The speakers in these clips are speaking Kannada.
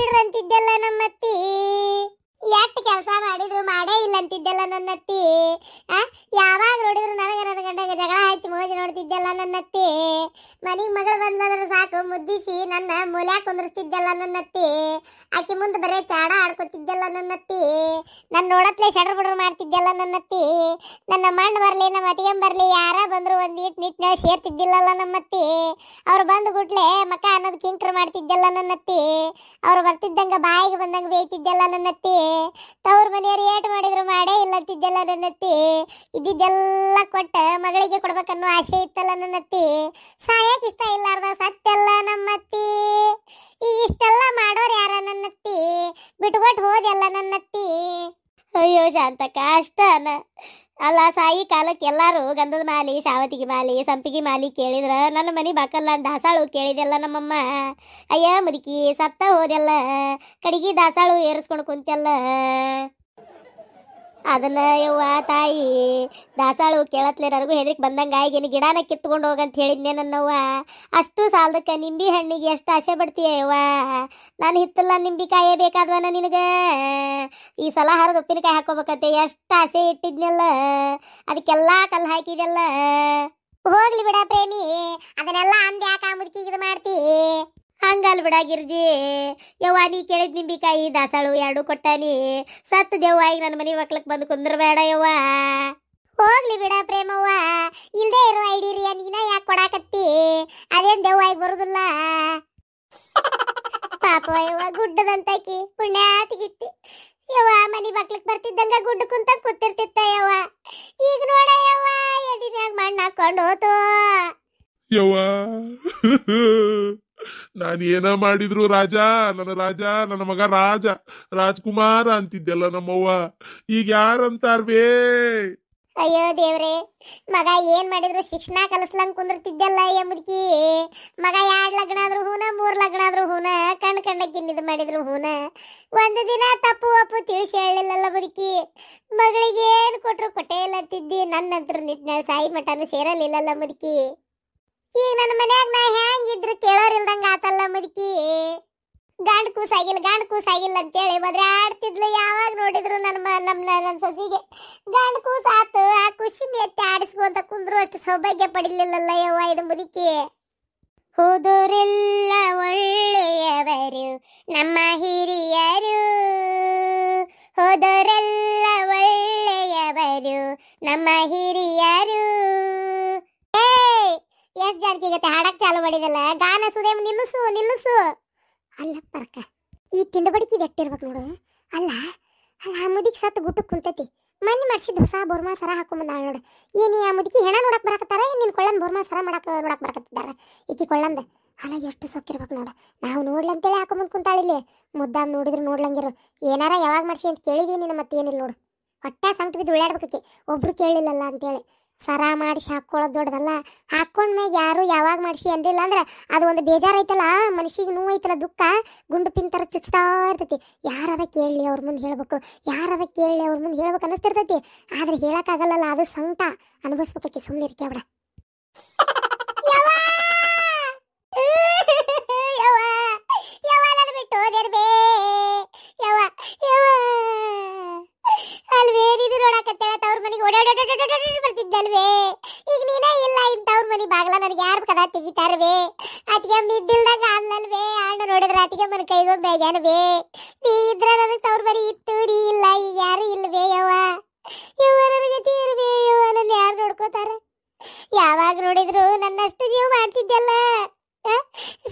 ಬಿಡಿಸಿಡ್ರ ಅಂತಿದ್ದೆಲ್ಲ ನಮ್ಮತ್ತಿ. ಎಷ್ಟು ಕೆಲಸ ಮಾಡಿದ್ರು ಮಾಡೇ ಇಲ್ಲ ಅಂತಿದ್ದೆಲ್ಲ ನನ್ನತ್ತಿ. ಯಾವಾಗ ನೋಡಿದ್ರು ನನಗೆ ನನ್ನ ಗಂಡಗೆ ಜಗಳ ಹಚ್ಚಿ ಮೋಜಿ ನೋಡ್ತಿದ್ದೆಲ್ಲ ನನ್ನತ್ತಿ. ಮನಿಗೆ ಮಗಳು ಬಂದ್ಲಂದ್ರೆ ಸಾಕು ಮುದ್ದಿಸಿ ನನ್ನ ಮೂಲ್ಯಾಕ ಕುಂದ್ರಿಸ್ತಿದ್ದೆಲ್ಲ ನನ್ನತ್ತಿ. ಆಕಿ ಮುಂದೆ ಬರೇ ಚಾಡ ಆಡ್ಕೊತಿದ್ದೆಲ್ಲ ನನ್ನತ್ತಿ. ನನ್ನ ನೋಡತ್ಲೆ ಶಡ್ರ ಬಡ್ರ ಮಾಡ್ತಿದ್ದೆಲ್ಲ ನನ್ನತ್ತಿ. ನನ್ನ ಮಣ್ಣು ಬರಲಿ ನಮ್ಮ ಅತಿಗೆಂ ಬರಲಿ ಯಾರ ಬಂದ್ರು ಒಂದೀಟ್ ನಿಟ್ನ ಸೇರ್ತಿದ್ದಿಲ್ಲಲ್ಲ ನಮ್ಮತ್ತಿ. ಅವ್ರು ಬಂದು ಗುಟ್ಲೆ ಮಕ ಅನ್ನೋದು ಕಿಂಕ್ರ ಮಾಡ್ತಿದ್ದೆಲ್ಲ ನನ್ನತ್ತಿ. ಅವ್ರು ಬರ್ತಿದ್ದಂಗ ಬಾಯಿಗೆ ಬಂದಂಗ ಬೇಯ್ತಿದ್ದೆಲ್ಲ ನನ್ನತ್ತಿ. ತವ್ರ ಮನೆಯವ್ರು ಏಟ್ ಮಾಡಿದ್ರು ಮಾಡೇ ಇಲ್ಲ ಅಂತಿದ್ದೆಲ್ಲ ನನ್ನತ್ತಿ. ಇದ್ದಿದ್ದೆಲ್ಲ ಕೊಟ್ಟ ಮಗಳಿಗೆ ಕೊಡ್ಬೇಕನ್ನೋ ಆಸೆ ಇತ್ತಲ್ಲ ನನ್ನತ್ತಿ. ಸಾಯಕ್ ಇಷ್ಟ ಇಲ್ಲಾರ್ದ ಸತ್ತೆಲ್ಲ ನಮ್ಮತ್ತಿ. ಈಗ ಇಷ್ಟೆಲ್ಲ ಮಾಡೋರು ಯಾರ ನನ್ನತ್ತಿ? ಬಿಟ್ಕೊಟ್ಟು ಹೋದೆಲ್ಲ ನನ್ನತ್ತಿ. ಅಯ್ಯೋ ಶಾಂತಕ್ಕ ಅಷ್ಟನ ಅಲ್ಲ, ಸಾಯಿ ಕಾಲಕ್ಕೆ ಎಲ್ಲಾರು ಗಂಧದ ಮಾಲಿ, ಶಾವತಿಗೆ ಮಾಲಿ, ಸಂಪಿಗೆ ಮಾಲಿ ಕೇಳಿದ್ರ ನನ್ನ ಮನೆ ಬಾಕಲ್ಲ ದಾಸಾಳು ಕೇಳಿದೆಲ್ಲ ನಮ್ಮಮ್ಮ. ಅಯ್ಯ ಮುದುಕಿ ಸತ್ತ ಹೋದೆಲ್ಲ, ಕಡಿಗೆ ದಾಸಾಳು ಏರಿಸ್ಕೊಂಡು ಕುಂತೆಲ್ಲ. ಅದನ್ನ ಯವ್ವ ತಾಯಿ ದಾಸಾಳು ಕೇಳತ್ಲೆ ನನಗೂ ಹೆದರಿಕೆ ಬಂದಂಗ ಈಗೇನು ಗಿಡನ ಕಿತ್ಕೊಂಡು ಹೋಗಂತ ಹೇಳಿದ್ನೆ ನನ್ನವ್ವ. ಅಷ್ಟು ಸಾಲದಕ್ಕೆ ನಿಂಬಿ ಹಣ್ಣಿಗೆ ಎಷ್ಟು ಆಸೆ ಪಡ್ತೀಯ ಯವ್ವ. ನಾನು ಹಿತ್ತಲ್ಲ ನಿಂಬಿಕಾಯೇ ಬೇಕಾದ್ವನ ನಿನಗೆ. ಈ ಸಲ ಹರಿದು ಉಪ್ಪಿನಕಾಯಿ ಹಾಕೋಬೇಕಂತೆ ಎಷ್ಟು ಆಸೆ ಇಟ್ಟಿದ್ನೆಲ್ಲ, ಅದಕ್ಕೆಲ್ಲ ಕಲ್ಲು ಹಾಕಿದೆಲ್ಲ. ಹೋಗ್ಲಿ ಬಿಡ ಪ್ರೇಮಿ, ಅದನ್ನೆಲ್ಲ ಅಂದ್ ಯಾಕೆ ಮುದುಕಿಗೆ ಇದು ಮಾಡ್ತಿ? ಹಂಗಲ್ ಬಿಡ ಗಿರ್ಜಿ. ಯವ್ವ ನೀ ಕೇಳಿದ್ ನಿಂಬಿಕಾಯಿ ದಾಸಾಳು ಎರಡು ಕೊಟ್ಟಾನಿ. ಸತ್ತು ದೆವ್ವ ಈಗ ನನ್ನ ಮನೆ ಮಕ್ಳಕ್ ಬಂದು ಕುಂದ್ರಬೇಡ ಯವ್ವ. ಹೋಗ್ಲಿ ಬಿಡ ಪ್ರೇಮವ್ವ, ಇಲ್ದೇ ಇರೋ ಐಡಿರಿಯ ನೀನ ಯಾಕೆ ಕೊಡಾಕತ್ತಿ? ಅದೇನ್ ದೆವ್ವ ಆಗಿ ಬರುದಿಲ್ಲ. ಪಾಪ ಯವ್ವ ಗುಡ್ಡದಂತಾಕಿ ಪುಣ್ಯಾತಿಗಿತ್ತಿ ಯವ್ವ. ಮನಿ ಮಕ್ಳಕ್ ಬರ್ತಿದ್ದಂಗ ಗುಡ್ಡ ಕುಂತ ಕೂತಿರ್ತಿತ್ತ ಯವ್ವ. ಈಗ ನೋಡ ಯವ್ವ ಎದಿ ಮ್ಯಾಗ ಮಣ್ಣು ಹಾಕೊಂಡು ಹೋತು ಯವ್ವ. ನಾನು ಏನ ಮಾಡಿದ್ರು ರಾಜ ನನ್ನ ಮಗ ರಾಜ್ಕುಮಾರ ಅಂತಿದ್ದೆಲ್ಲ ನಮ್ಮವ್ವ. ಈಗ ಯಾರಂತಾರ್ವೇ? ಅಯ್ಯೋ ದೇವ್ರೆ, ಮಗ ಏನ್ ಮಾಡಿದ್ರು ಶಿಕ್ಷಣ ಕಲಿಸ್ಲಂಗ್ ಕುಂದಿರ್ತಿದ್ದೆಲ್ಲ ಅಯ್ಯ ಮುದುಕಿ. ಮಗ 2 ಲಗ್ನ ಆದ್ರೂ ಹೂನ 3 ಲಗ್ನ ಆದ್ರೂ ಹೂನ ಕಂಡಕ್ಕಿನ್ನಿದ್ ಮಾಡಿದ್ರು ಹೂನ. ಒಂದು ದಿನ ತಪ್ಪು ಒಪ್ಪು ತಿಳಿಸಿ ಹೇಳಿಲ್ಲಲ್ಲ ಮುದುಕಿ. ಮಗಳಿಗೆ ಏನ್ ಕೊಟ್ರು ಕೊಟ್ಟೇ ಇಲ್ಲ ಅಂತಿದ್ದಿ. ನನ್ನಂತರು ನಿಟ್ನಾಳ ಸಾಯಿ ಮಠನು ಸೇರಲಿಲ್ಲಲ್ಲ ಮುದುಕಿ. ಈಗ ನನ್ನ ಮನ್ಯಾಗ ನಾ ಹೆಂಗಿದ್ರು ಕೇಳೋರಿಲ್ದಂಗ ಆತಲ್ಲ ಮುದುಕಿ. ಗಂಡ ಕೂಸಾಗಿಲ್ಲ ಅಂತೇಳಿ ಬದ್ರಾಡ್ತಿದ್ಲು. ಯಾವಾಗ ನೋಡಿದ್ರು ನನ್ನ ಸೊಸಿಗೆ ಗಂಡ ಕೂಸಾತು ಆ ಖುಷಿನ ಎತ್ತಿ ಆಡಿಸ್ಕೊಂತ ಕುಂದ್ರು ಅಷ್ಟು ಸೌಭಾಗ್ಯ ಪಡಿಲಿಲ್ಲಲ್ಲ ಯವ್ವ ಇದು ಮುದುಕಿ. ಹೋದೋರೆಲ್ಲ ಒಳ್ಳೆಯವರು ನಮ್ಮ ಹಿರಿಯರು, ಹೋದೋರೆಲ್ಲ ಒಳ್ಳೆಯವರು ನಮ್ಮ ಹಿರಿಯರು. ಎಷ್ಟ್ ಜಾನಕಿಗತ್ತೆ ಹಾಡಕ್ ಚಾಲು ಮಾಡಿದಲ್ಲ. ಗಾನ ಸುದೇಮ್ ನಿಲ್ಲಿಸು. ಅಲ್ಲ ಪರ್ಕ, ಈ ತಿಂಡಬಡಿಕೆ ಗಟ್ಟಿರ್ಬೇಕು ನೋಡು. ಅಲ್ಲ ಮುದುಕಿ ಸತ್ತು ಗುಟ್ಟಕ್ಕೆ ಕುಂತೈತಿ. ಮಣ್ಣು ಮಾಡಿಸಿದ್ ಹೊಸ ಬೋರ್ಮಾ ಸರ ಹಾಕೊಂಬಂದಾಳ ನೋಡು. ಏನಿ ಆ ಮುದುಕಿ ಹೆಣ ನೋಡಕ್ ಬರಕತ್ತಾರ, ನಿನ್ ಕೊಳ್ಳನ್ ಬೋರ್ಮಾ ಸರ ನೋಡಕ್ ಬರಕತ್ತಿದ್ದಾರ. ಈಕಿ ಕೊಳ್ಳಂದ ಅಲ್ಲ ಎಷ್ಟು ಸೊಕ್ಕಿರ್ಬೇಕು ನೋಡು. ನಾವು ನೋಡ್ಲಂತೇಳಿ ಹಾಕೊಂಬಂದ್ ಕುಂತಾಳಿಲ್ಲಿ. ಮುದ್ದಾಮ್ ನೋಡಿದ್ರು ನೋಡ್ಲಂಗಿರು. ಏನಾರ ಯಾವಾಗ ಮಾಡಿಸಿ ಅಂತ ಕೇಳಿದೀನಿ, ಮತ್ತೇನಿಲ್ಲ ನೋಡು. ಹೊಟ್ಟ ಸಂಕಟ ಬಿದ್ದು ಉಳ್ಳಾಡ್ಬೇಕಿ. ಒಬ್ರು ಕೇಳಿಲ್ಲಲ್ಲ ಅಂತೇಳಿ ಸರ ಮಾಡಿಸಿ ಹಾಕೊಳ್ಳೋದು ದೊಡ್ಡದಲ್ಲ. ಹಾಕೊಂಡ್ಮ್ಯಾಗ ಯಾರು ಯಾವಾಗ ಮಾಡಿಸಿ ಅಂದಿಲ್ಲ ಅಂದ್ರೆ ಅದು ಒಂದು ಬೇಜಾರೈತಲ್ಲ, ಮನುಷ್ಯಗೆ ನೋವು ಐತಲ್ಲ, ದುಃಖ ಗುಂಡು ಪಿಂತರ ಚುಚ್ತಾ ಇರ್ತೈತಿ. ಯಾರಾರ ಕೇಳಲಿ ಅವ್ರ ಮುಂದೆ ಹೇಳ್ಬೇಕು, ಅನ್ನಿಸ್ತಿರ್ತೈತಿ. ಆದ್ರೆ ಹೇಳಕ್ಕಾಗಲ್ಲ, ಅದು ಸಂಕಟ ಅನುಭವಿಸ್ಬೇಕಿ. ಸುಮ್ಮನೆ ಇರ್ಕೆ ಬಿಡ. ಬಿಟ್ಟು ಹೋದಿರ್ಬೇ ಅಲ್ವೇ ನೀನು ನೋಡಕತ್ತೇಳ ತವ್ರ ಮನೆಗೆ ಬರ್ತಿದ್ದಲ್ವೇ. ಈಗ ನೀನೇ ಇಲ್ಲ ಇಂತವ್ರ ಮನೆ ಬಾಗ್ಲ ನನಗೆ ಯಾರು ಕದ ತೆಗಿತಾರವೇ? ಅತಿಗೆಮ್ಮ ಇದ್ದಿಲ್ದಾಗ ಅಲ್ಲಲ್ವೇ. ಅಣ್ಣ ನೋಡಿದ್ರೆ ಅತಿಗೆಮ್ಮನ ಕೈಗೊಂಬೇಗ್ಯಾನವೇ. ನೀ ಇದ್ರ ನನಗೆ ತವ್ರ ಮನೆ ಇತ್ತು, ನೀ ಇಲ್ಲ, ಈಗ ಯಾರು ಇಲ್ವೇ ಯವ್ವ. ನನಗೆ ತೀರ್ವೇ ಯವ್ವ, ನನ್ನ ಯಾರು ನೋಡ್ಕೋತಾರ? ಯಾವಾಗ ನೋಡಿದ್ರು ನನ್ನಷ್ಟು ಜೀವ ಮಾಡ್ತಿದ್ದೆಲ್ಲ.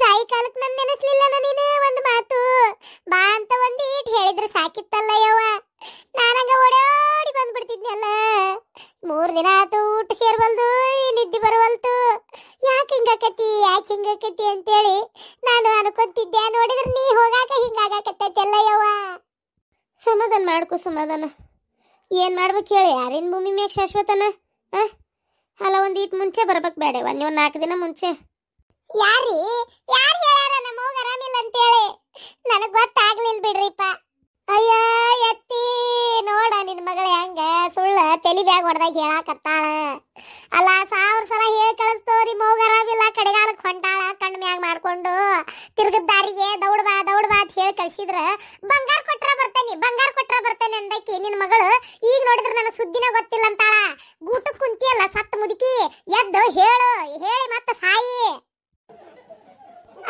ಸಾಯಿ ಕಾಲಕ್ಕೆ ನನ್ನ ನೆನೆಸ್ಲಿಲ್ಲ ನೀನೇ ಒಂದು ಮಾತು ಬಾ ಅಂತ ಒಂದೀಟ್ ಹೇಳಿದ್ರೆ ಸಾಕಿತ್ತಲ್ಲ ಯವ್ವ. ನಾನಂಗ ಓಡಾಡಿ ಬಂದ್ಬಿಡ್ತಿದ್ನಲ್ಲ. 3 ದಿನ ಆತು ಊಟ ಸೇರ್ವಲ್ದು, ನಿದ್ದೆ ಬರವಲ್ತು. ಯಾಕೆ ಹಿಂಗಾಕತಿ ಅಂತೇಳಿ ನಾನು ಅನ್ಕೊಂತಿದ್ದೆ. ನೋಡಿದ್ರೆ ನೀ ಹೋಗಾಕ ಹಿಂಗಾಗಕತ್ತೈತೆಲ್ಲ ಯವ್ವ. ಸಮಾಧಾನ ಮಾಡ್ಕೊ ಸಮಾಧಾನ. ಏನ್ ಮಾಡ್ಬೇಕು ಹೇಳಿ? ಯಾರೇನ್ ಭೂಮಿ ಮ್ಯಾಗ ಶಾಶ್ವತನ? ಅಲ್ಲ ಒಂದೀಟ್ ಮುಂಚೆ ಬರ್ಬೇಕು ಬೇಡವ, ನೀವು 4 ದಿನ ಮುಂಚೆ. ಯಾರು ಹೇಳ್ಯಾರ ನಮ್ಮ ಹೋಗ ಆರಾಮಿಲ್ಲ ಅಂತೇಳಿ? ನನಗ್ ಗೊತ್ತಾಗ್ಲಿಲ್ಲ ಬಿಡ್ರಿಪ್ಪ. ಅಯ್ಯ ಎತ್ತಿ ನೋಡ ನಿನ್ ಮಗಳ ಹೆಂಗ ಸುಳ್ಳ ತಲಿ ಬ್ಯಾಗ್ ಹೊಡೆದಾಗ ಹೇಳಾಕತ್ತಾಳ. ಅಲ್ಲ 1000 ಸಲ ಹೇಳಿ ಕಳಿಸ್ತವ್ರಿ ಮೌಗ ಆರಾಮಿಲ್ಲ, ಕಡೆಗಾಲಕ್ಕೆ ಹೊಂಟಾಳ, ಕಣ್ಣು ಮ್ಯಾಗ ಮಾಡ್ಕೊಂಡು ತಿರ್ಗದ ದಾರಿಗೆ ದೌಡ್ ಬಾ ಅಂತ ಹೇಳಿ ಮಾಡಿಸಿದ್ರ ಬಂಗಾರ ಕೊಟ್ರ ಬರ್ತೇನೆ ಅಂದಕ್ಕೆ ನಿನ್ನ ಮಗಳು ಈಗ ನೋಡಿದ್ರೆ ನನಗೆ ಸುದ್ದಿನ ಗೊತ್ತಿಲ್ಲ ಅಂತಾಳ. ಗೂಟು ಕುಂತಿಯಲ್ಲ ಸತ್ತ ಮುದುಕಿ, ಎದ್ದು ಹೇಳು, ಹೇಳಿ ಮತ್ತೆ ಸಾಯಿ.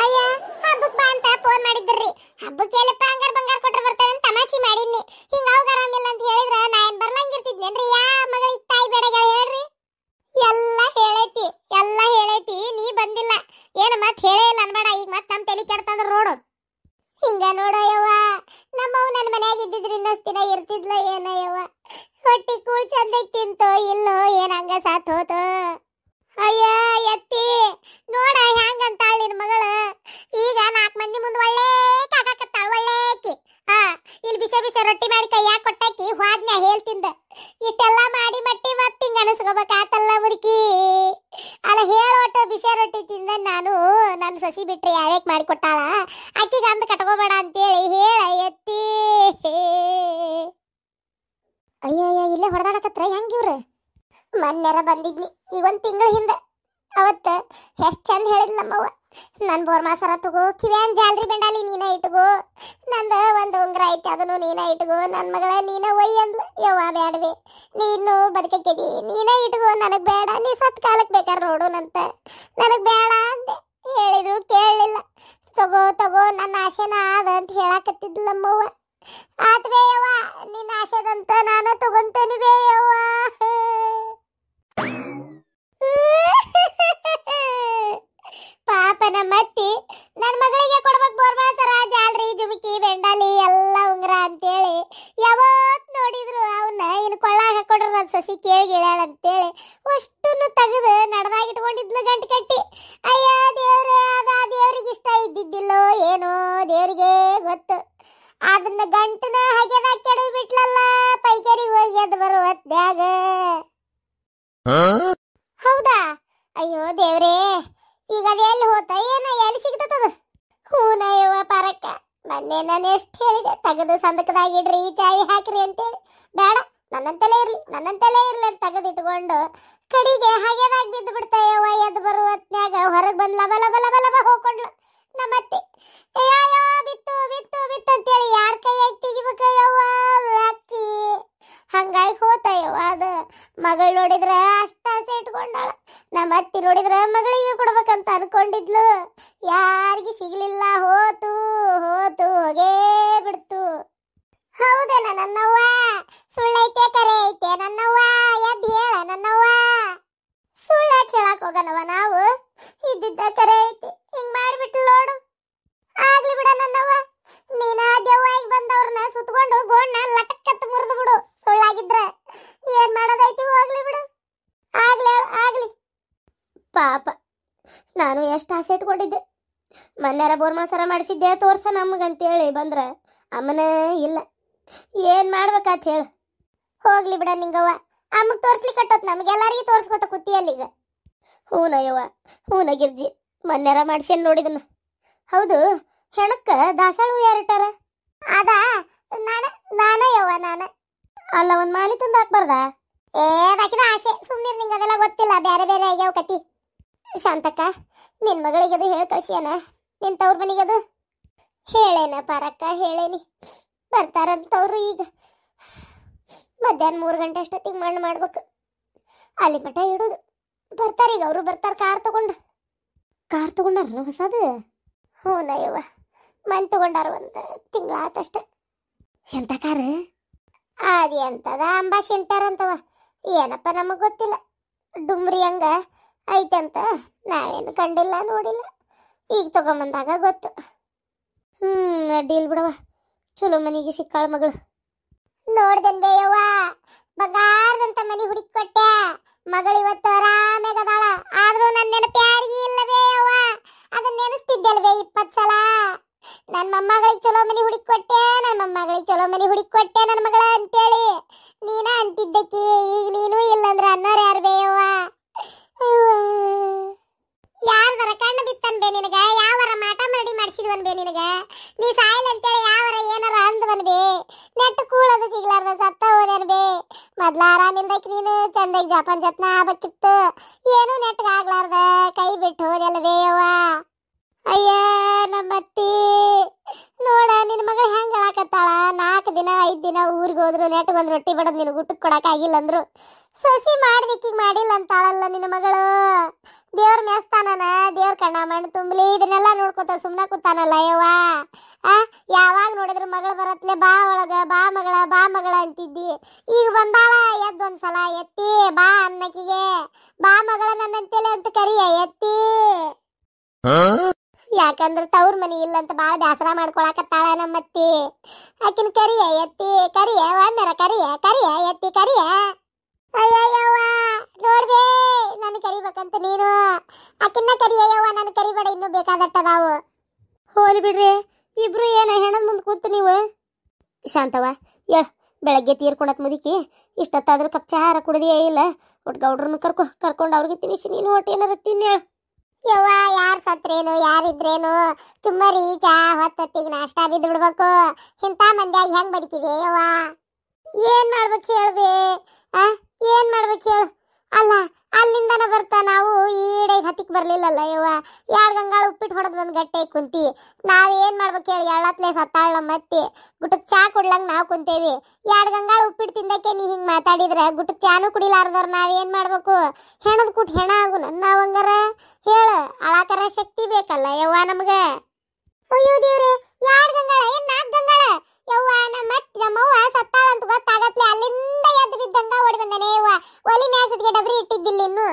ಅಯ್ಯ ಹಬ್ಬಕ್ ಬಾ ಅಂತ ಫೋನ್ ಮಾಡಿದ್ರಿ. ಹಬ್ಬಕ್ಕೆ ಎಲ್ಲಪ್ಪ ಬಂಗಾರ ಕೊಟ್ರ ಬರ್ತೇನೆ ಅಂತ ತಮಾಷೆ ಮಾಡಿದ್ನಿ. ಹಿಂಗ ಅವಾಗ ಆರಾಮಿಲ್ಲ ಅಂತ ಹೇಳಿದ್ರ ನಾ ಏನ್ ಬರ್ಲಂಗಿರ್ತಿದ್ನೇನ್ರಿ? ಯಾ ಮಗಳಿಗೆ ತಾಯಿ ಬೇಡಗ ಹೇಳ್ರಿ. ಎಲ್ಲ ಹೇಳೈತಿ ನೀ ಬಂದಿಲ್ಲ ಏನು ಮತ್ ಹೇಳೇ ಇಲ್ಲ ಅನ್ಬೇಡ. ಈಗ ಮತ್ ನಮ್ ತಲೆ ಕೆಡ್ತಂದ್ರ ನೋಡು. ಹಿಂಗ ನೋಡೋ ಯವ್ವ, ನಮ್ಮವ್ ನನ್ನ ಮನ್ಯಾಗ ಇದ್ದಿದ್ರೆ ಇನ್ನೊಂದ್ ದಿನ ಇರ್ತಿದ್ಲ ಏನೋ ಯವ್ವ. ಹೊಟ್ಟಿ ಕೂಳ್ ಚಂದಕ್ ತಿಂತೋ ಇಲ್ಲೋ ಏನ್ ಹಂಗ ಸಾತ್ ಹೋತೋ. ಅಯ್ಯ ಎತ್ತಿ ನೋಡ ಹ್ಯಾಂಗಂತಾಳ ನಿನ್ ಮಗಳು. ಈಗ 4 ಮಂದಿ ಮುಂದೆ ಒಳ್ಳೆ ಕಾಕಾಕತ್ತಾಳ, ಒಳ್ಳೆಕಿ. ಇಲ್ಲಿ ಬಿಸಿ ರೊಟ್ಟಿ ಮಾಡಿ ಕೈಯಾಗ ಕೊಟ್ಟಾಕಿ ಹೋದ್ನ ಹೇಳ್ತಿಂದ. ಇಷ್ಟೆಲ್ಲ ಮಾಡಿ ಮಟ್ಟಿ ಮತ್ ಹಿಂಗ ಅನಸ್ಕೋಬೇಕಾತಲ್ಲ ಮುದುಕಿ. ಅಲ್ಲ ಹೇಳೋಟ ಬಿಸಿ ರೊಟ್ಟಿ ತಿಂದ ನಾನು ನನ್ನ ಸಸಿ ಬಿಟ್ರಿ ಯಾವ್ಯಾಕ್ ಮಾಡಿ ಕೊಟ್ಟಾಳ, ಆಕಿಗೆ ಅಂದ್ ಕಟ್ಕೋಬೇಡ ಅಂತೇಳಿ ಹೇಳ ಎತ್ತಿ. ಅಯ್ಯಯ್ಯ ಇಲ್ಲೇ ಹೊಡೆದಾಡಕತ್ರ ಹೆಂಗಿವ್ರ? ಮೊನ್ನೆರ ಬಂದಿದ್ನಿ ಈಗ 1 ತಿಂಗಳ ಹಿಂದೆ. ಅವತ್ತ ಎಷ್ಟ್ ಚಂದ ಹೇಳಿದ್ಲ ನಮ್ಮವ್ವ, ನನ್ ಬೋರ್ಮಾಸರ ತಗೋ, ಕಿವ್ಯಾನ್ ಜಾಲ್ರಿ ಬೆಂಡಾಲಿ ನೀನ ಇಟ್ಕೋ, ನಂದ ಒಂದು ಉಂಗ್ರ ಐತಿ ಅದನ್ನು ನೀನ ಇಟ್ಕೋ, ನನ್ ಮಗಳ ನೀನ ಒಯ್ಯ ಅಂದ್ಲ. ಯವ್ವ ಬ್ಯಾಡ್ವೆ, ನೀನು ಬದುಕಕ್ಕಿದಿ, ನೀನ ಇಟ್ಕೋ, ನನಗ್ ಬೇಡ, ನೀ ಸತ್ ಕಾಲಕ್ ಬೇಕಾರ್ ನೋಡೋನಂತ. ನನಗ್ ಬೇಡ ಅಂದೆ, ಹೇಳಿದ್ರು ಕೇಳಲಿಲ್ಲ. ತಗೋ ನನ್ನ ಆಸೆನ ಆದ ಅಂತ ಹೇಳಾಕತ್ತಿದ್ಲ ನಮ್ಮವ್ವ. ಆತ್ವೇ ಯವ್ವ, ನಿನ್ನ ಆಸೆದಂತ ನಾನು ತಗೊಂತೇನೆ ಬೇ ಯವ್ವ. ಪಾಪ ನಮ್ಮತ್ತಿ ನನ್ನ ಮಗಳಿಗೆ ಕೊಡ್ಬೇಕು ಬೋರ್ಮಾಸರ, ಜಾಲ್ರಿ, ಜುಮಕಿ, ಬೆಂಡಾಲಿ ಎಲ್ಲ ಉಂಗ್ರ ಅಂತೇಳಿ ಯಾವತ್ ನೋಡಿದ್ರು ಅವನ್ನ ಇನ್ನು ಕೊಳ್ಳಾಗ ಹಾಕೊಡ್ರ ನನ್ನ ಸಸಿ ಕೇಳಿಗಿಳ್ಯಾಳ ಅಂತೇಳಿ ಅಷ್ಟನ್ನು ತೆಗೆದು ನಡ್ದಾಗ ಇಟ್ಕೊಂಡಿದ್ಲು ಗಂಟು ಕಟ್ಟಿ. ಅಯ್ಯ ದೇವ್ರೆ, ಅದ ದೇವ್ರಿಗೆ ಇಷ್ಟ ಇದ್ದಿದ್ದಿಲ್ಲೋ ಏನೋ ದೇವ್ರಿಗೆ ಗೊತ್ತು. ಅದನ್ನ ಗಂಟನ ಹಾಗೆದ ಕೆಡವಿ ಬಿಟ್ಲಲ್ಲ, ಪೈಕರಿಗೆ ಹೋಗಿ ಎದ್ದು ಬರುವ ಹೊತ್ನ್ಯಾಗ. ಹೌದಾ? ಅಯ್ಯೋ ದೇವ್ರೇ, ಈಗ ಅದು ಎಲ್ಲಿ ಹೋತ ಏನ, ಎಲ್ಲಿ ಸಿಗ್ತದ? ಹೂನಯ್ಯವ ಪರಕ್ಕ, ಮೊನ್ನೆ ನಾನು ಎಷ್ಟು ಹೇಳಿದೆ, ತೆಗೆದು ಸಂದಕದಾಗ ಇಡ್ರಿ, ಚಾವಿ ಹಾಕ್ರಿ ಅಂತೇಳಿ. ಬೇಡ, ನನ್ನಂತಲೇ ಇರ್ಲಿ ಅಂತ ತೆಗೆದಿಟ್ಕೊಂಡು ಕಡಿಗೆ ಹಾಗೆದಾಗ ಬಿದ್ದು ಬಿಡ್ತಾಯವ್ವ. ಎದ್ದು ಬರುವ ಹೊತ್ನ್ಯಾಗ ಹೊರಗೆ ಬಂದು ಲಬ ಹೋಗ್ಕೊಂಡ್ಲು ನಮ್ಮತ್ತೆ. ಅಯ್ಯೋ ಬಿತ್ತು ಅಂತೇಳಿ ಯಾರ ಕೈಯಾಗ ತೆಗಿಬೇಕಯ್ಯವ್ವ ಅಕ್ಕಿ. ಹಂಗಾಗಿ ಹೋತಯ್ಯವ್ವ ಅದು. ಮಗಳು ನೋಡಿದ್ರ ಅಷ್ಟ ಆಸೆ ಇಟ್ಕೊಂಡಾಳ. ನಮ್ಮ ಅತ್ತಿ ನೋಡಿದ್ರ ಮಗಳಿಗೆ ಕೊಡ್ಬೇಕಂತ ಅನ್ಕೊಂಡಿದ್ಲು, ಯಾರಿಗೆ ಸಿಗ್ಲಿಲ್ಲ, ಹೋತು ಹೋಗೇ ಬಿಡ್ತು. ಹೌದೇನ ನನ್ನವ್ವ? ಸುಳ್ಳೈತೆ ಕರೆ ಐತೆ ನನ್ನವ್ವ? ಎದ್ದು ಹೇಳ ನನ್ನವ್ವ. ಸುಳ್ಳ ಕೇಳಕ್ ಹೋಗನವ ನಾವು? ಇದ್ದಿದ್ದ ಕರೆ ಐತಿ, ಹಿಂಗ್ ಮಾಡ್ಬಿಟ್ಟು ನೋಡು. ಆಗ್ಲಿ ಬಿಡ ನನ್ನವ್ವ, ನೀನ ದೆವ್ವಾಗಿ ಬಂದವ್ರನ್ನ ಸುತ್ಕೊಂಡು ಗೋಣ್ಣ ಲಟಕ್ಕಂತ ಮುರಿದು ಬಿಡು. ಸುಳ್ಳಾಗಿದ್ರ ಏನ್ ಮಾಡೋದೈತಿ, ಹೋಗ್ಲಿ ಬಿಡು. ಆಗ್ಲಿ. ಪಾಪ ನಾನು ಎಷ್ಟು ಆಸೆ ಇಟ್ಕೊಂಡಿದ್ದೆ. ಮೊನ್ನೆರ ಬೋರ್ಮಾಸರ ಮಾಡಿಸಿದ್ದೆ ತೋರ್ಸ ನಮಗಂತೇಳಿ ಬಂದ್ರ ಅಮ್ಮನ ಇಲ್ಲ. ಏನ್ ಮಾಡ್ಬೇಕಂತ ಹೇಳು. ಹೋಗ್ಲಿ ಬಿಡ ನಿಂಗವ್ವ, ಅಮ್ಮಗ್ ತೋರ್ಸ್ಲಿಕ್ಕಟ್ಟೋತ್ ನಮಗೆಲ್ಲರಿಗೂ ತೋರ್ಸ್ಕೊತ ಕುತ್ತಿಯಲ್ಲೀಗ. ಹೂನಯ್ಯವ್ವ, ಹೂನ ಗಿರ್ಜಿ, ಮೊನ್ನೆರ ಮಾಡಿಸೇನ್ ನೋಡಿದನ. ಹೌದು, ಹೆಣಕ್ಕ ದಾಸಾಳು ಯಾರಿಟ್ಟಾರ? ಅದ ನಾನ ಯವ್ವ. ಅಲ್ಲ, ಒಂದ್ ಮಾಲಿ ತಂದು ಹಾಕ್ಬಾರ್ದ? ಬಾಕಿನ ಆಸೆ, ಸುಮ್ನಿರ್, ನಿಂಗೆ ಅದೆಲ್ಲ ಗೊತ್ತಿಲ್ಲ. ಬೇರೆ ಆಗ್ಯಾವ ಕತಿ. ಶಾಂತಕ್ಕ, ನಿನ್ ಮಗಳಿಗದು ಹೇಳಿ ಕಳ್ಸಿಯನ? ನಿನ್ ತವ್ರ ಮನಿಗದು ಹೇಳೇನ ಪಾರಕ್ಕ? ಹೇಳೇನಿ, ಬರ್ತಾರಂತವ್ರು. ಈಗ ಮಧ್ಯಾಹ್ನ 3 ಗಂಟೆ ಅಷ್ಟೊತ್ತಿಗೆ ಮಣ್ಣು ಮಾಡ್ಬೇಕು, ಅಲ್ಲಿ ಮಠ ಇಡೋದು. ಬರ್ತಾರೀಗ ಅವರು ಬರ್ತಾರ, ಕಾರ್ ತಗೊಂಡಾರ ಹೊಸದು. ಹೂನಯ್ಯವ್ವ, ಮನ್ ತಗೊಂಡಾರ, 1 ತಿಂಗಳ ಆತಷ್ಟ. ಎಂತ ಕಾರ್? ಅದಿ ಅಂತದ ಅಂಬಾಶೆಂಟರ್ ಏನಪ್ಪ ನಮಗ್ ಗೊತ್ತಿಲ್ಲ. ಡುಮ್ರಿ ಹಂಗ ಐತಂತ, ನಾವೇನು ಕಂಡಿಲ್ಲ ನೋಡಿಲ್ಲ. ಈಗ ತಗೊಂಬಂದಾಗ ಗೊತ್ತು. ಅಡ್ಡಿಲ್ ಬಿಡವ, ಚಲೋ ಮನಿಗೆ ಸಿಕ್ಕಾಳ ಮಗಳು. ನೋಡ್ದನ್ ಬೇಯವ್ವ, ಬಂಗಾರದಂತ ಮನಿ ಹುಡುಕಿ ಕೊಟ್ಟೆ. ಮಗಳು ಇವತ್ತು ಆರಾಮಾಗದಾಳ. ಆದ್ರೂ ನನ್ನ ನೆನಪು ಯಾರಿಗೂ ಇಲ್ಲವೇ ಯವ್ವ. ಅದನ್ನ ನೆನೆಸ್ತಿದ್ದಲ್ವೇ 20 ಸಲ. ನನ್ನ ಮೊಮ್ಮಗಳಿಗೆ ಚಲೋ ಮನಿ ಹುಡುಕಿ ಕೊಟ್ಟೆ, ನನ್ನ ಮಗಳ ಅಂತೇಳಿ ನೀನ ಅಂತಿದ್ದಕ್ಕಿ. ಈಗ ನೀನು ಇಲ್ಲಂದ್ರ ಅನ್ನೋರು ಯಾರು ಬೇಯವ್ವ? ಯಾರ್ದಾರ ಕಣ್ಣು ಬಿತ್ತನ್ ಬೇ ನಿನಗ? ಯಾವರ ಮಾಟ ಮರಡಿ ಮಾಡಿಸಿದ್ವನ್ ಬೇ ನಿನಗ? ನೀ ಸಾಯಿಲ್ ಅಂತೇಳಿ ಯಾವರ ಏನಾರ ಅಂದ್ವನ್ ಬೇ? ನೆಟ್ಟು ಕೂಳದು ಸಿಗ್ಲಾರ್ದ ಸತ್ತ ಹೋದೇನ್ ಬೇ? ಮೊದ್ಲ ಆರಾಮಿಲ್ದಕ್ ನೀನು ಚಂದಾಗಿ ಜಪಾನ್ ಜತ್ನ ಆಗ್ಬೇಕಿತ್ತು. ಏನು ನೆಟ್ಗಾಗ್ಲಾರ್ದ ಕೈ ಬಿಟ್ಟು ಹೋದೆಲ್ಲ ಬೇಯವ್ವ. ಅಯ್ಯ ನಮ್ಮತ್ತಿ ನೋಡ ನಿನ್ನ ಮಗಳು ಹೆಂಗ್ ಹೇಳಕತ್ತಾಳ 4 ದಿನ 5 ದಿನ ಊರಿಗೆ ಹೋದ್ರು ನೆಟ್ಗೊಂದು ರೊಟ್ಟಿ ಬಡದ್ ನಿನಗೆ ಊಟಕ್ಕೆ ಕೊಡಕ್ ಆಗಿಲ್ಲ ಅಂದ್ರು ಸೊಸಿ ಮಾಡ್ದಿಕ್ಕಿಗೆ ಮಾಡಿಲ್ಲ ಅಂತಾಳಲ್ಲ ನಿನ್ನ ಮಗಳು. ದೇವ್ರ ಮೆಸ್ತಾನನ ದೇವ್ರ ಕಣ್ಣ ಮಣ್ಣು ತುಂಬಲಿ ಇದನ್ನೆಲ್ಲ ನೋಡ್ಕೊತ ಸುಮ್ನ ಕೂತಾನಲ್ಲ ಯವ್ವ. ಯಾವಾಗ ನೋಡಿದ್ರು ಮಗಳು ಬರತ್ಲೆ ಬಾ ಒಳಗ ಬಾ ಮಗಳ ಅಂತಿದ್ದಿ. ಈಗ ಬಂದಾಳ ಎದ್ದೊಂದ್ಸಲ ಎತ್ತಿ ಬಾ ಅನ್ನಕಿಗೆ ಬಾ ಮಗಳ ನನ್ನಂತೆಲೆ ಅಂತ ಕರಿಯ ಎತ್ತಿ. ಯಾಕಂದ್ರ ತವ್ರ ಮನಿ ಇಲ್ಲಂತ ಬಾಳ ಬೇಸರ ಮಾಡ್ಕೊಳಕತ್ತಾಳ ನಮ್ಮತ್ತಿ. ಆಕಿನ ಕರಿಯ ಎತ್ತಿ ಕರಿಯ ಒಮ್ಮೆರ ಕರಿಯ ಎತ್ತಿ ಕರಿಯ. ಅಯ್ಯಯ್ಯವ್ವ ನೋಡ್ಬೇ ನನ್ ಕರಿಬೇಕಂತ ನೀನು ಆಕಿನ್ನ ಕರಿಯವ್ವ ನನ್ ಕರಿಬೇಡ ಇನ್ನೂ ಬೇಕಾದಟ್ಟದಾವು. ಹೋಲಿ ಬಿಡ್ರಿ ಇಬ್ರು ಏನ ಹೆಣದ ಮುಂದೆ ಕೂತು ನೀವು. ಶಾಂತವ ಹೇಳ್ ಬೆಳಗ್ಗೆ ತೀರ್ಕೊಡತ್ ಮುದುಕಿ ಇಷ್ಟೊತ್ತಾದ್ರೂ ಕಪ್ ಚಹಾರ ಕುಡ್ದಿಯೇ ಇಲ್ಲ. ಒಟ್ಟು ಗೌಡ್ರನ್ನು ಕರ್ಕೊಂಡು ಅವ್ರಿಗೆ ತಿನ್ನಿಸಿ ನೀನು ಒಟ್ಟು ಏನಾರ ತಿನ್ನಿ ಹೇಳು. ಯವ್ವ ಯಾರು ಸತ್ರೇನು ಯಾರಿದ್ರೇನು ಚುಮ್ಮರಿ ಚಾ ಹೊತ್ತೊತ್ತಿಗೆ ನಾಷ್ಟ ಬಿದ್ದು ಬಿಡ್ಬೇಕು. ಇಂಥ ಮಂದ್ಯಾಗ ಹೆಂಗ್ ಬದುಕಿದೆ ಯವ್ವ. ಏನ್ ಮಾಡ್ಬೇಕು ಹೇಳ್ಬೇ ಏನ್ ಮಾಡ್ಬೇಕು ಹೇಳು. ಅಲ್ಲ ಅಲ್ಲಿಂದನ ಬರ್ತಾ ನಾವು ಈಡೆಗೆ ಹತ್ತಿಕ್ ಬರ್ಲಿಲ್ಲಲ್ಲ ಯವ್ವ. 2 ಗಂಗಾಳ ಉಪ್ಪಿಟ್ಟು ಹೊಡೆದ್ ಬಂದ್ ಗಟ್ಟೆ ಕುಂತಿ ನಾವೇನ್ ಮಾಡ್ಬೇಕು ಹೇಳಿ. ಎಳ್ಳತ್ಲೆ ಸತ್ತಾಳ ಮತ್ತೆ ಗುಟ್ಟಕ್ ಚಾ ಕುಡ್ಲಂಗ್ ನಾವ್ ಕುಂತೇವಿ. 2 ಗಂಗಾಳ ಉಪ್ಪಿಟ್ಟು ತಿಂದಕ್ಕೆ ನೀ ಹಿಂಗ್ ಮಾತಾಡಿದ್ರ ಗುಟ್ಟಕ್ ಚಾನು ಕುಡಿಲಾರ್ದವ್ರ ನಾವೇನ್ ಮಾಡ್ಬೇಕು. ಹೆಣದ್ ಕುಟ್ ಹೆಣ ಆಗು ನಾವಂಗಾರ ಹೇಳ. ಅಳಾಕರ ಶಕ್ತಿ ಬೇಕಲ್ಲ ಯವ್ವ ನಮ್ಗ. ಅಯ್ಯೋ ದೇವ್ರೆ 2 ಗಂಗಾಳ ಏನ್ 4 ಗಂಗಾಳ ಯವ್ವ. ನಮ್ಮವ್ವ ಸತ್ತಾಳ ಅಂತ ಗೊತ್ತಾಗತ್ಲೆ ಅಲ್ಲಿಂದ ಎದ್ದು ಬಿದ್ದಂಗ ಓಡಿ ಬಂದನೆ ಯವ್ವ. ಒಲಿ ಮ್ಯಾಸದ್ಗೆ ಡಬ್ರಿ ಇಟ್ಟಿದ್ದಿಲ್ಲ ಇನ್ನು.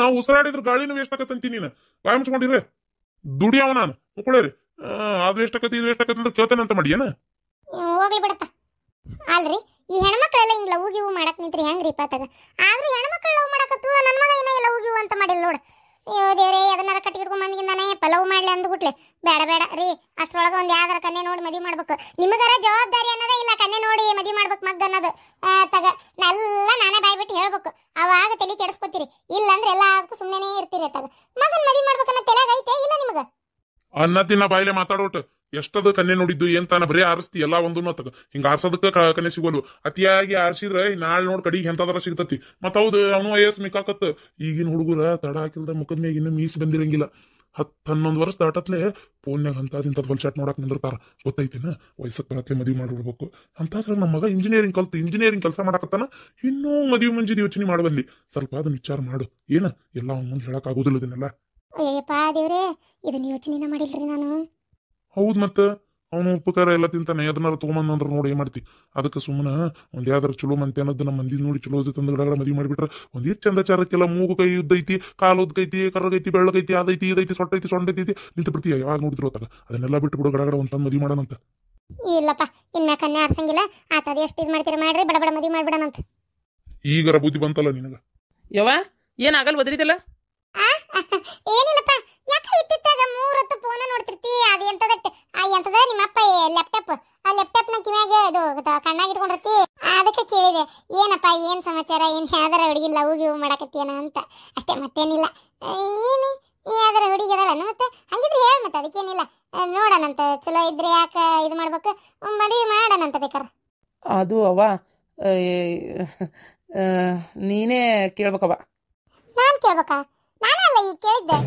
ನಾವು ಉಸಿರಾಡಿದ್ರ ಗಾಳಿನೂ ವೇಸ್ಟ್ ಆಕತ್ತಂತಿ ನೀನು ಬಾಯ್ ಮುಚ್ಕೊಂಡಿರ್ರಿ. ದುಡಿಯವ ನಾನು ಮುಕ್ಕೊಳ್ಳೇರಿ. ಅದು ಎಷ್ಟಾಕತಿ ಇದು ಎಷ್ಟಾಕತಿ ಅಂತ ಕೇಳ್ತೇನೆ ಅಂತ ಮಾಡಿ ಏನ. ಹೋಗ್ಲಿ ಬಿಡಪ್ಪ. ಅಲ್ರಿ ಈ ಹೆಣ್ಮಕ್ಳೆಲ್ಲ ಹಿಂಗ್ ಲವ್ ಗಿವ್ ಮಾಡಕ್ ನಿಂತ್ರಿ ಹೆಂಗ್ರಿ ಪಾತಾಗ. ಆದ್ರೂ ಹೆಣ್ಮಕ್ಳು ಲವ್ ಮಾಡಕತ್ತು ನನ್ನ ಮಗ ಏನ ಲವ್ ಗಿವ್ ಅಂತ ಮಾಡಿಲ್ಲ ನೋಡು. ಅಯ್ಯೋ ದೇವ್ರೆ ಅದನ್ನಾರ ಕಟ್ಟಿ ಹಿಡ್ಕೊಂಡ್ ಬಂದಿದ್ದಾನೆ ಪಲವ್ ಮಾಡ್ಲಿ ಅಂದ್ಬಿಟ್ಲೆ. ಬೇಡ ರೀ ಅಷ್ಟ್ರೊಳಗ ಒಂದ್ ಯಾವ್ದಾರ ಕನ್ಯೆ ನೋಡಿ ಮದ್ವಿ ಮಾಡ್ಬೇಕು. ನಿಮಗಾರ ಜವಾಬ್ದಾರಿ ಅನ್ನೋದೇ ಇಲ್ಲ. ಕನ್ಯೆ ನೋಡಿ ಮದ್ವಿ ಮಾಡ್ಬೇಕು ಮಗ್ ಅನ್ನೋದು ತಗ ಎಲ್ಲ ನಾನೇ ಬಾಯ್ಬಿಟ್ಟು ಹೇಳ್ಬೇಕು. ಅವಾಗ ತಲೆ ಕೆಡಿಸ್ಕೊತೀರಿ. ಇಲ್ಲಂದ್ರೆ ಎಲ್ಲದಕ್ಕೂ ಸುಮ್ಮನೆ ಇರ್ತೀರಿ. ತಗ ಮಗನ್ ಮದ್ವಿ ಮಾಡ್ಬೇಕನ್ನ ತಲೆಯಾಗ ಐತೆ ಇಲ್ಲ ನಿಮಗ. ಅನ್ನ ತಿನ್ನ ಬಾಯಿಲೆ ಮಾತಾಡೋಟ್ ಎಷ್ಟದ ಕನ್ಯೆ ನೋಡಿದ್ದು ಏನ್ ತಾನ ಬರೀ ಆರಿಸ್ತಿ ಎಲ್ಲಾ ಒಂದು ತಗ ಹಿಂಗ ಆರ್ಸೋದಕ್ಕ ಕನ್ಯೆ ಸಿಗೋಲ್ವು. ಅತಿಯಾಗಿ ಆರ್ಸಿದ್ರ ನಾಳೆ ನೋಡ್ ಕಡಿಗೆ ಎಂತದಾರ ಸಿಗ್ತತಿ. ಮತ್ ಹೌದು ಅವನು ವಯಸ್ಸು ಮಿಕ್ಕಾಕತ್. ಈಗಿನ ಹುಡುಗರ ತಡ ಹಾಕಿಲ್ದ ಮುಖದ ಮ್ಯಾಗ ಇನ್ನು ಮೀಸಿ ಬಂದಿರಂಗಿಲ್ಲ. 10-11 ವರ್ಷ ದಾಟತ್ಲೆ ಫೋನ್ಯಾಗ ಇಂಥದ್ ಹೊಲ್ಸಾಟ್ ನೋಡಕ್ ನಿಂದಿರ್ತಾರ. ಗೊತ್ತೈತೇನ ವಯಸ್ಸಕ್ ಬರತ್ಲೆ ಮದ್ವಿ ಮಾಡ್ಬಿಡ್ಬೇಕು ಅಂತಂದ್ರ ನಮ್ಮ ಮಗ ಇಂಜಿನಿಯರಿಂಗ್ ಕೆಲಸ ಮಾಡಕತ್ತಾನ. ಇನ್ನೂ ಮದ್ವಿ ಮುಂಜಿದ ಯೋಚನೆ ಮಾಡಬಲ್ಲಿ ಸ್ವಲ್ಪ ಅದನ್ನ ವಿಚಾರ ಮಾಡು. ಏನ ಎಲ್ಲ ಅವ್ನ ಮುಂದೆ ಹೇಳಕ್ ಆಗೋದಿಲ್ಲ ಇದನ್ನೆಲ್ಲ. ಅಯ್ಯಪ್ಪ ದೇವ್ರೆ ಇದನ್ನ ಯೋಚನೆ ಮಾಡಿಲ್ರಿ ನಾನು. ಹೌದ್ ಮತ್ತ ಅವನು ಉಪಕಾರ ಎಲ್ಲ ತಿಂತಾನೆ ಅದನ್ನಾರ ತಗೊಂಬಂದ್ರ ನೋಡಿ ಏನ್ ಮಾಡ್ತಿ. ಅದಕ್ಕೆ ಸುಮ್ಮನ ಒಂದ್ ಯಾವ್ದಾರ ಚಲೋ ಮಂತೆ ಅನ್ನೋದು ನಮ್ಮ ಮಂದಿ ನೋಡಿ ಚಲೋ ತಂದ ಗಡಗಡ ಮದ್ವಿ ಮಾಡಿಬಿಟ್ರ ಒಂದಿಷ್ಟು ಚಂದ ಚಾರಕ್ಕೆಲ್ಲ ಮೂಗು ಕೈ ಉದ್ದೈತಿ ಕಾಲು ಉದ್ದೈತಿ ಕರ್ರಗೈತಿ ಬೆಳ್ಳಗೈತಿ ಅದೈತಿ ಇದೈತಿ ಸೊಟ್ಟೈತಿ ಸೊಂಡೈತಿ ನಿಂತು ಬಿಡ್ತೀಯ. ಯಾವಾಗ ನೋಡಿದ್ರು ಹೊತ್ತಾಗ ಅದನ್ನೆಲ್ಲ ಬಿಟ್ಟು ಬಿಡು ಗಡಗಡ ಒಂದ್ ಮದ್ವಿ ಮಾಡೋಣಂತ. ಇಲ್ಲಪ್ಪ ಇನ್ನ ಕನ್ಯಾ ಆರ್ಸಂಗಿಲ್ಲ. ಆತದ ಎಷ್ಟು ಇದ್ ಮಾಡ್ತೀರಿ ಮಾಡ್ರಿ ಬಡ ಮದ್ವಿ ಮಾಡ್ಬಿಡಣಂತ. ಈಗರ ಬುದ್ಧಿ ಬಂತಲ್ಲ ನಿನಗ. ಯವ್ವ ಏನಾಗಲ್ ಒದರಿದಲ್ಲ. ಏನಿಲ್ಲಪ್ಪ ಯಾಕ ಇತ್ತಿತ್ತಾಗ 3 ಹೊತ್ತು ಫೋನ್ ನೋಡ್ತಿರ್ತಿ. ಅದು ಎಂತದ ನಿಮ್ಮಪ್ಪ ಲ್ಯಾಪ್ಟಾಪ್ ಆ ಲ್ಯಾಪ್ಟಾಪ್ ನ ಕಿವ್ಯಾಗ ಇದು ಕಣ್ಣಾಗ ಇಟ್ಕೊಂಡಿರ್ತಿ. ಅದಕ್ಕೆ ಕೇಳಿದೆ ಏನಪ್ಪ ಏನ್ ಸಮಾಚಾರ ಏನ್ ಯಾವ್ದಾರ ಹುಡುಗಿ ಲವ್ ಗಿವ್ ಮಾಡಕತ್ತೀಯನ ಅಂತ ಅಷ್ಟೇ ಮತ್ತೇನಿಲ್ಲ. ಏನು ಯಾವ್ದಾರ ಹುಡುಗಿ ಅದಲ್ಲ ಮತ್ತೆ ಹಂಗಿದ್ರೆ ಹೇಳ್ ಮತ್ತೆ ಅದಕ್ಕೇನಿಲ್ಲ ನೋಡೋಣಂತ. ಚಲೋ ಇದ್ರೆ ಯಾಕ ಇದು ಮಾಡ್ಬೇಕು ಮದುವೆ ಮಾಡೋಣಂತ ಬೇಕಾರ. ಅದು ಅವ್ವ ನೀನೇ ಕೇಳ್ಬೇಕವ್ವ. ನಾನ್ ಕೇಳ್ಬೇಕಾ? ನಾನಲ್ಲ ಈಗ ಕೇಳಿದ್ದೆ.